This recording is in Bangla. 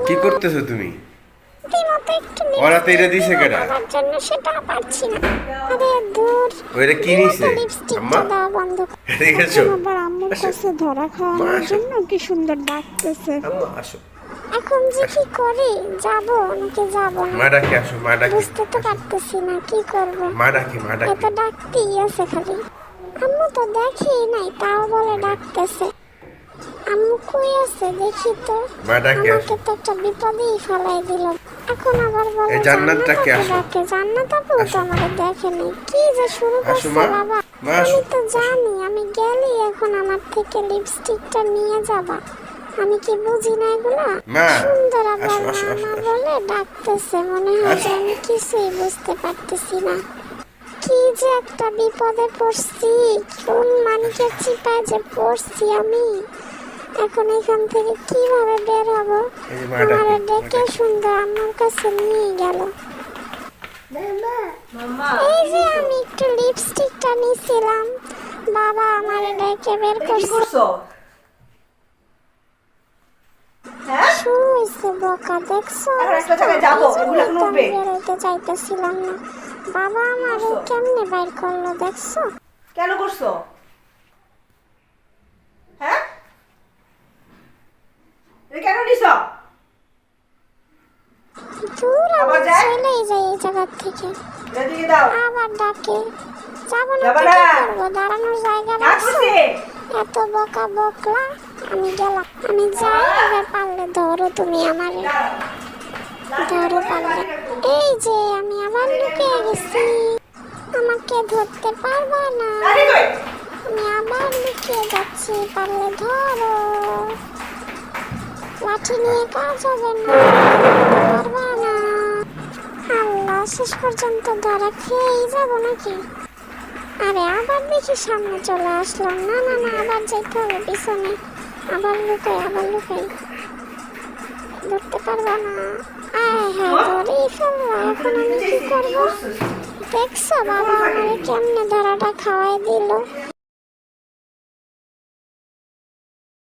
কি করতেছো তুমি? দিমতো একটু ওরা তো এটা দিছে কেডা? বাবার জন্য সেটা পারছি না। আরে দূর, ওইটা কি নিছে? লিপস্টিকটা আম্মা দেওয়া বন্ধ কর। ঠিক আছে। এখন আবার আম্মুর আসো। কাছে ধরা খাওয়ানোর আসো। জন্য কি সুন্দর ডাকতেছে। আম্মা আসো। এখন যে কি করি, যাব নাকি যাব না মা ডাকে, আসো মা ডাকে। বুঝতে তো পারতেছি না কি করব। মা ডাকে, মা ডাকে। এত ডাকতেই আছে খালি। আম্মু তো দেখেই নাই, তাও বলে ডাকতেছে। আম্মু কই আছে দেখি তো। মা ডাকে, আমাকে আসো। তো একটা বিপদেই ফেলাই দিল। এখন আবার বলে এই জান্নাত ডাকে, আপু আসো। ডাকে। জান্নাত আপু তো আসো। আমাকে দেখেনি, কি যে শুরু আসো করছে মা। বাবা। মা আমি আসো। তো জানি, আমি গেলেই এখন আমার থেকে লিপস্টিকটা নিয়ে যাবা। আমি কি বুঝি না এগুলা? মা সুন্দর আবার আসো, আসো, আসো, মামা আসো। বলে ডাকতেছে, মনে হয় যে আসো। আমি কিছুই বুঝতে পারতেছি না। কি যে একটা বিপদে পড়ছি, কোন মানিকের চিপায় যে পড়ছি আমি। এখন এখান থেকে কিভাবে বের হব? এই যে মা আমার ডাকে, মা ডেকে ডাকে। সুন্দর আমার কাছে নিয়ে গেল। এই যে আমি একটু লিপস্টিকটা নিছিলাম, বাবা আমার ডেকে বের কি করছে। করছো? হ্যাঁ? শুরু হয়েছে বকা, দেখছো? এখন একটা জায়গায় যাবো, এই জন্যই এগুলো এখন তো আমি উঠবে। বেরোতে চাইতেছিলাম না। বাবা আমার করছো? কেমনে বাইর করলো দেখছো? কেন করছো? হ্যাঁ? এটা কেন নিছো? দূর আমি আবার যায়? চলেই যাই এই জায়গা থেকে। এটা দিয়ে দাও। আবার ডাকে, যাবো না যাবা তো না? কি করবো? দাঁড়ানোর জায়গা না রাখছো? করছি। এত বকা বকলা, আমি গেলাম। আমি যাই, এবার পারলে ধরো তুমি আমারে, ধরো পারলে। এই যে আমি আবার লুকিয়ে গেছি, আমাকে ধরতে পারবা না। লাঠি কই? আমি আবার লুকিয়ে যাচ্ছি, পারলে ধরো। লাঠি নিয়ে কাজ হবে না, ধরতে পারবা না। আল্লাহ, শেষ পর্যন্ত ধরা খেয়েই যাবো নাকি? আরে আবার দেখি সামনে চলে আসলাম। না না না, আবার যেতে হবে পিছনে। আবার লুকাই, আবার লুকাই। ধরতে পারবা না। আয় হ্যাঁ, ধরেই ফেললো। এখন আমি কি করবো? দেখছো বাবা আমারে কেমনে ধরাটা খাওয়াই দিল।